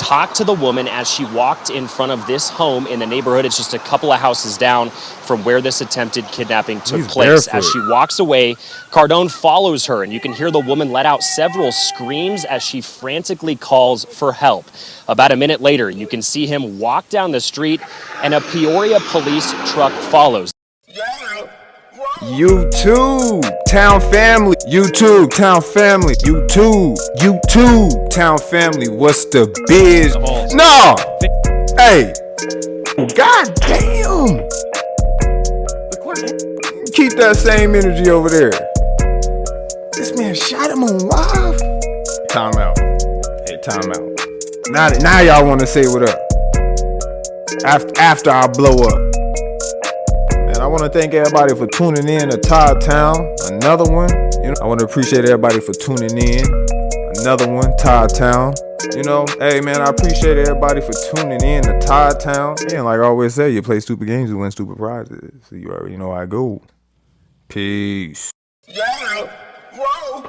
talk to the woman as she walked in front of this home in the neighborhood. It's just a couple of houses down from where this attempted kidnapping took place. As she walks away, Cardone follows her, and you can hear the woman let out several screams as she frantically calls for help. About a minute later, you can see him walk down the street, and a Peoria police truck follows. YouTube Town family, YouTube Town family, YouTube Town family. What's the biz? No, hey, god damn. Keep that same energy over there. This man shot him on live. Time out. Hey, time out. Now y'all want to say what up? After I blow up. I want to thank everybody for tuning in to Todd-Town, another one. I want to appreciate everybody for tuning in, another one, Todd-Town. Hey man, I appreciate everybody for tuning in to Todd-Town. And like I always say, you play stupid games, you win stupid prizes. So you already know how I go. Peace. Yeah. Whoa.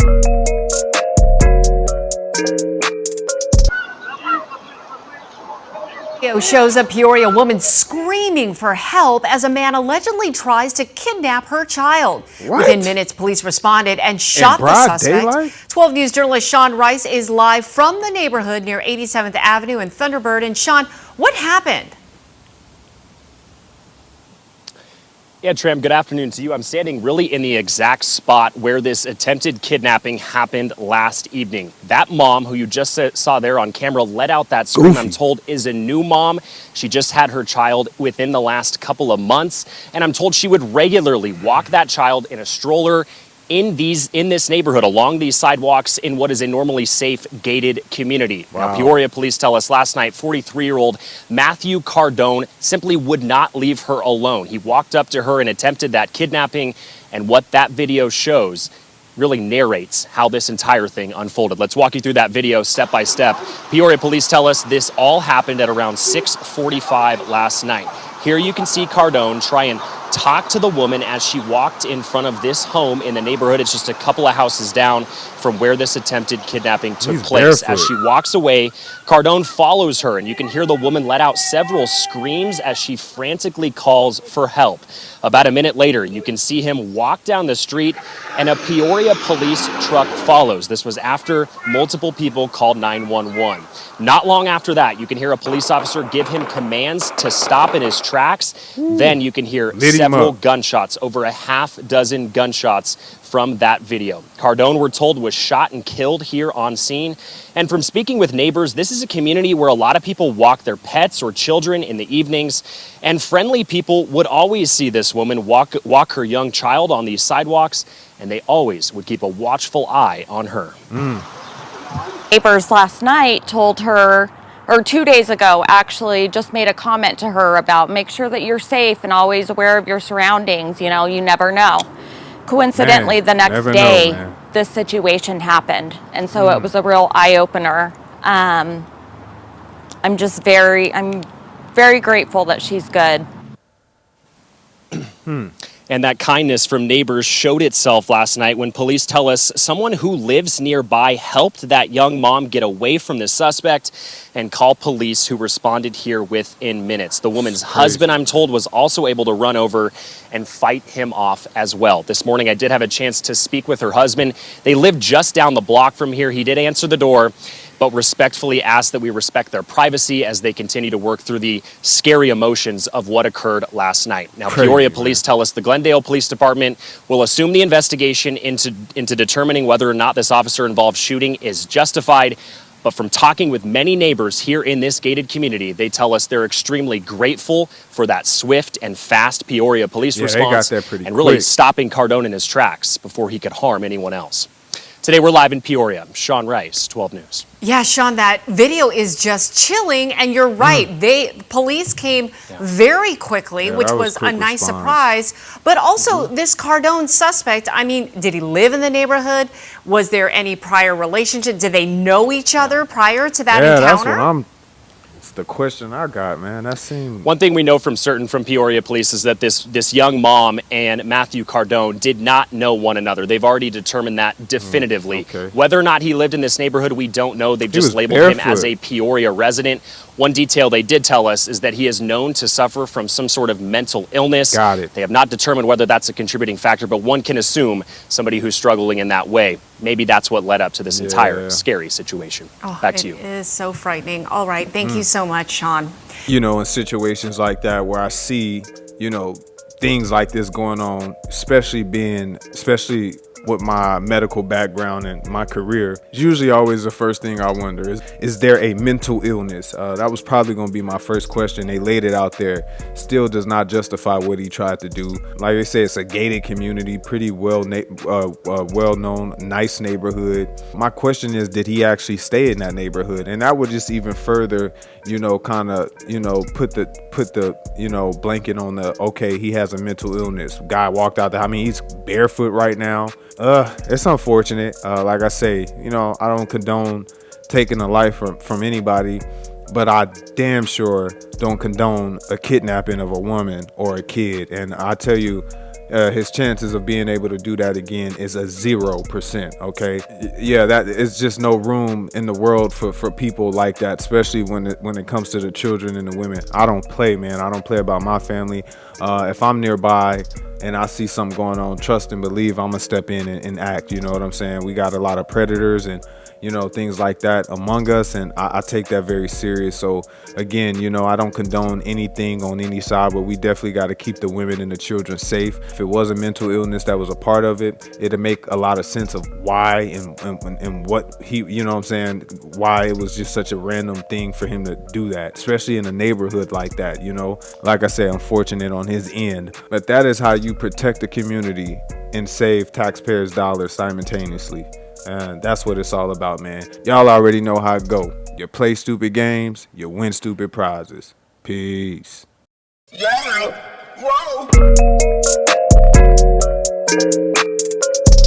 Video shows a Peoria woman screaming for help as a man allegedly tries to kidnap her child. What? Within minutes, police responded and shot the suspect. Daylight? 12 News journalist Sean Rice is live from the neighborhood near 87th Avenue and Thunderbird. And Sean, what happened? Yeah, Tram, good afternoon to you. I'm standing really in the exact spot where this attempted kidnapping happened last evening. That mom, who you just saw there on camera, let out that scream, I'm told, is a new mom. She just had her child within the last couple of months, and I'm told she would regularly walk that child in a stroller in this neighborhood along these sidewalks in what is a normally safe gated community. Wow. Now, Peoria police tell us last night 43-year-old Matthew Cardone simply would not leave her alone. He walked up to her and attempted that kidnapping, and what that video shows really narrates how this entire thing unfolded. Let's walk you through that video step by step. Peoria police tell us this all happened at around 6:45 last night. Here you can see Cardone try and talk to the woman as she walked in front of this home in the neighborhood. It's just a couple of houses down from where this attempted kidnapping took place. As she walks away, Cardone follows her, and you can hear the woman let out several screams as she frantically calls for help. About a minute later, you can see him walk down the street, and a Peoria police truck follows. This was after multiple people called 911. Not long after that, you can hear a police officer give him commands to stop in his tracks. Then you can hear several gunshots, over a half dozen gunshots from that video. Cardone, we're told, was shot and killed here on scene. And from speaking with neighbors, this is a community where a lot of people walk their pets or children in the evenings, and friendly people would always see this woman walk her young child on these sidewalks, and they always would keep a watchful eye on her. Neighbors last night told her, or 2 days ago actually, just made a comment to her about make sure that you're safe and always aware of your surroundings. You never know. Coincidentally, the next day, this situation happened. And so it was a real eye-opener. I'm very grateful that she's good. And that kindness from neighbors showed itself last night when police tell us someone who lives nearby helped that young mom get away from the suspect and call police, who responded here within minutes. The woman's husband, I'm told, was also able to run over and fight him off as well. This morning, I did have a chance to speak with her husband. They live just down the block from here. He did answer the door, but respectfully asked that we respect their privacy as they continue to work through the scary emotions of what occurred last night. Now, Peoria police tell us the Glendale Police Department will assume the investigation into determining whether or not this officer-involved shooting is justified. But from talking with many neighbors here in this gated community, they tell us they're extremely grateful for that swift and fast Peoria police response and really stopping Cardone in his tracks before he could harm anyone else. Today, we're live in Peoria. Sean Rice, 12 News. Yeah, Sean, that video is just chilling, and you're right. Police came very quickly, which was a nice surprise. But also, this Cardone suspect, I mean, did he live in the neighborhood? Was there any prior relationship? Did they know each other prior to that encounter? That's what that's the question I got, man. That seemed... One thing we know from certain from Peoria police is that this young mom and Matthew Cardone did not know one another. They've already determined that definitively. Okay. Whether or not he lived in this neighborhood, we don't know. They've He was just labeled him barefoot. as a Peoria resident. One detail they did tell us is that he is known to suffer from some sort of mental illness. Got it. They have not determined whether that's a contributing factor, but one can assume somebody who's struggling in that way. Maybe that's what led up to this entire scary situation. Back to you. It is so frightening. All right. Thank you so much, Sean. You know, in situations like that where I see, you know, things like this going on, especially with my medical background and my career, it's usually always the first thing I wonder is there a mental illness? That was probably going to be my first question. They laid it out there. Still does not justify what he tried to do. Like they say, it's a gated community, pretty well-known, nice neighborhood. My question is, did he actually stay in that neighborhood? And that would just even further, you know, kind of, you know, put the, you know, blanket on the, okay, he has a mental illness. Guy walked out there. I mean, he's barefoot right now. It's unfortunate. Like I say, you know, I don't condone taking a life from anybody, but I damn sure don't condone a kidnapping of a woman or a kid. And I tell you, his chances of being able to do that again is a 0%. Okay, yeah, that is just no room in the world for people like that, especially when it comes to the children and the women. I don't play, man. I don't play about my family. If I'm nearby and I see something going on, trust and believe I'm gonna step in and act. You know what I'm saying? We got a lot of predators and, you know, things like that among us, and I take that very serious. So again, you know, I don't condone anything on any side, but we definitely got to keep the women and the children safe. If it was a mental illness that was a part of it, it'd make a lot of sense of why and what he, you know what I'm saying, why it was just such a random thing for him to do that, especially in a neighborhood like that. You know, like I say, unfortunate on his end, but that is how you protect the community and save taxpayers' dollars simultaneously. And that's what it's all about, man. Y'all already know how it go. You play stupid games, you win stupid prizes. Peace. Yeah, whoa.